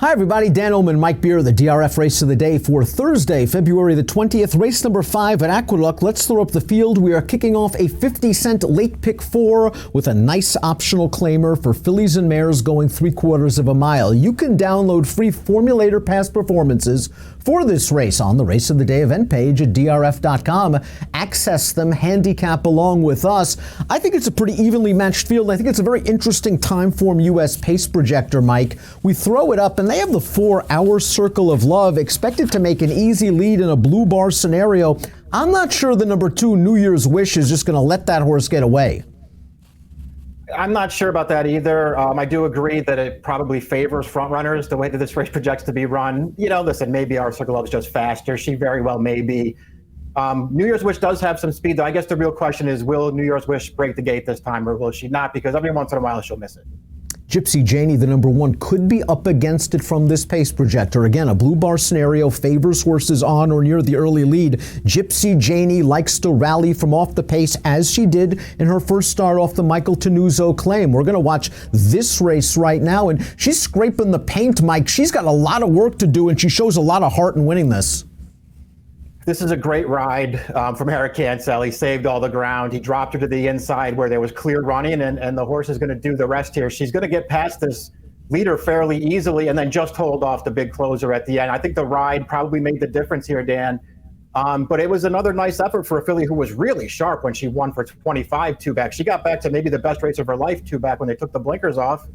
Hi everybody, Dan Illman and Mike Beer, the DRF race of the day for Thursday, February the 20th, race number 5 at Aqueduct. Let's throw up the field. We are kicking off a 50-cent late pick 4 with a nice optional claimer for fillies and mares going 3/4 of a mile. You can download free Formulator past performances for this race on the Race of the Day event page at DRF.com. Access them, handicap along with us. I think it's a pretty evenly matched field. I think it's a very interesting time form U.S. pace projector, Mike. We throw it up and they have the 4-hour Circle of Love, expected to make an easy lead in a blue bar scenario. I'm not sure the number 2 New Year's Wish is just going to let that horse get away. I'm not sure about that either. I do agree that it probably favors front runners, the way that this race projects to be run. You know, listen, maybe our Circle of Love is just faster. She very well may be. New Year's Wish does have some speed, though. I guess the real question is, will New Year's Wish break the gate this time, or will she not? Because every once in a while she'll miss it. Gypsy Janie, the number 1, could be up against it from this pace projector. Again, a blue bar scenario favors horses on or near the early lead. Gypsy Janie likes to rally from off the pace as she did in her first start off the Michael Tenuzzo claim. We're going to watch this race right now, and she's scraping the paint, Mike. She's got a lot of work to do, and she shows a lot of heart in winning this. This is a great ride from Eric Cancel. He saved all the ground. He dropped her to the inside where there was clear running, and the horse is going to do the rest here. She's going to get past this leader fairly easily and then just hold off the big closer at the end. I think the ride probably made the difference here, Dan. But it was another nice effort for a filly who was really sharp when she won for 25 two-back. She got back to maybe the best race of her life two-back when they took the blinkers off.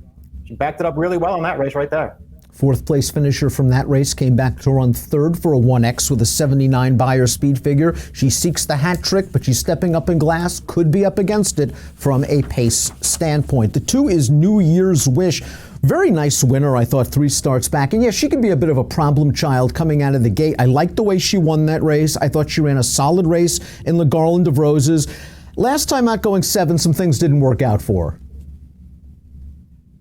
She backed it up really well in that race right there. 4th place finisher from that race came back to run 3rd for a 1X with a 79 Beyer speed figure. She seeks the hat trick, but she's stepping up in glass, could be up against it from a pace standpoint. The 2 is New Year's Wish. Very nice winner, I thought, 3 starts back. And yeah, she can be a bit of a problem child coming out of the gate. I liked the way she won that race. I thought she ran a solid race in the Garland of Roses. Last time out going 7, some things didn't work out for her.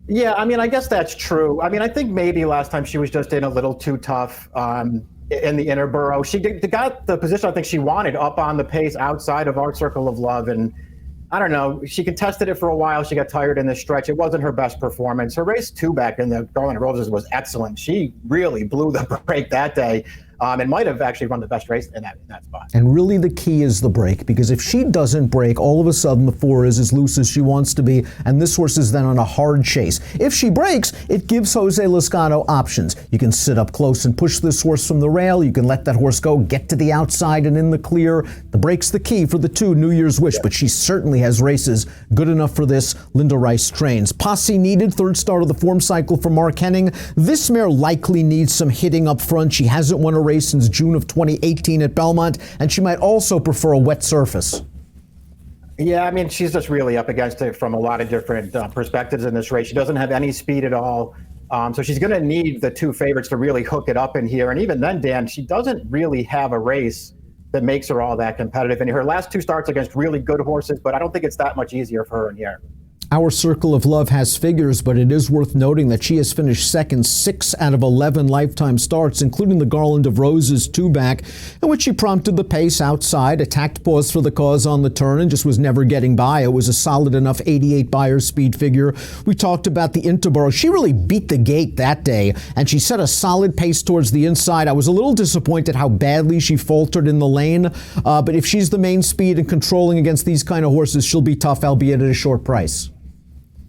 Yeah, I mean, I guess that's true. I mean, I think maybe last time she was just in a little too tough in the inner burrow. She got the position I think she wanted up on the pace outside of our Circle of Love. And I don't know, she contested it for a while. She got tired in the stretch. It wasn't her best performance. Her race 2 back in the Garland of Roses was excellent. She really blew the break that day. And might have actually run the best race in that spot. And really the key is the break, because if she doesn't break, all of a sudden the 4 is as loose as she wants to be, and this horse is then on a hard chase. If she breaks, it gives Jose Loscano options. You can sit up close and push this horse from the rail. You can let that horse go, get to the outside and in the clear. The break's the key for the 2 New Year's Wish, but she certainly has races good enough for this. Linda Rice trains. Posse needed, 3rd start of the form cycle for Mark Henning. This mare likely needs some hitting up front. She hasn't won a race since June of 2018 at Belmont, and she might also prefer a wet surface. Yeah, I mean, she's just really up against it from a lot of different perspectives in this race. She doesn't have any speed at all. So she's going to need the 2 favorites to really hook it up in here. And even then, Dan, she doesn't really have a race that makes her all that competitive. And her last 2 starts against really good horses, but I don't think it's that much easier for her in here. Our Circle of Love has figures, but it is worth noting that she has finished second 6 out of 11 lifetime starts, including the Garland of Roses 2-back, in which she prompted the pace outside, attacked Pause for the Cause on the turn, and just was never getting by. It was a solid enough 88 Beyer speed figure. We talked about the Interborough. She really beat the gate that day, and she set a solid pace towards the inside. I was a little disappointed how badly she faltered in the lane, but if she's the main speed and controlling against these kind of horses, she'll be tough, albeit at a short price.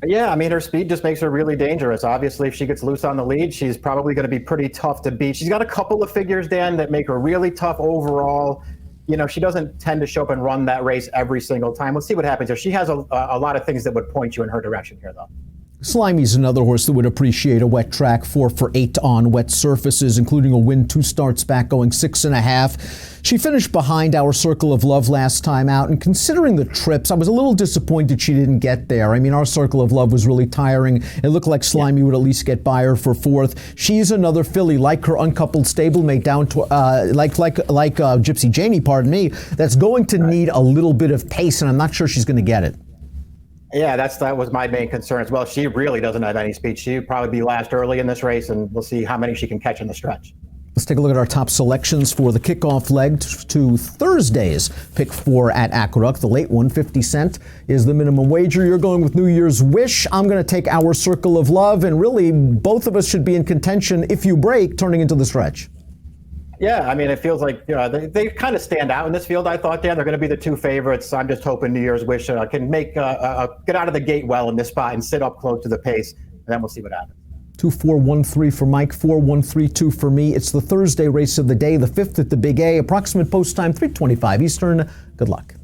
Yeah, I mean, her speed just makes her really dangerous. Obviously, if she gets loose on the lead, she's probably going to be pretty tough to beat. She's got a couple of figures, Dan, that make her really tough overall. You know, she doesn't tend to show up and run that race every single time. Let's see what happens here. She has a lot of things that would point you in her direction here, though. Slimy's another horse that would appreciate a wet track, 4 for 8 on wet surfaces, including a win 2 starts back going 6.5. She finished behind our Circle of Love last time out, and considering the trips, I was a little disappointed she didn't get there. I mean, our Circle of Love was really tiring. It looked like Slimy would at least get by her for 4th. She's another filly, like her uncoupled stablemate down to like Gypsy Janie, pardon me, that's going to need a little bit of pace, and I'm not sure she's going to get it. Yeah, that was my main concern as well. She really doesn't have any speed. She'd probably be last early in this race, and we'll see how many she can catch in the stretch. Let's take a look at our top selections for the kickoff leg to Thursday's Pick 4 at Aqueduct. The late one, 50 cent, is the minimum wager. You're going with New Year's Wish. I'm going to take Our Circle of Love, and really both of us should be in contention if you break, turning into the stretch. Yeah, I mean, it feels like they kind of stand out in this field, I thought, Dan. They're going to be the two favorites. I'm just hoping New Year's Wish can make get out of the gate well in this spot and sit up close to the pace, and then we'll see what happens. 2-4-1-3 for Mike, 4-1-3-2 for me. It's the Thursday race of the day, the 5th at the Big A. Approximate post time, 3:25 Eastern. Good luck.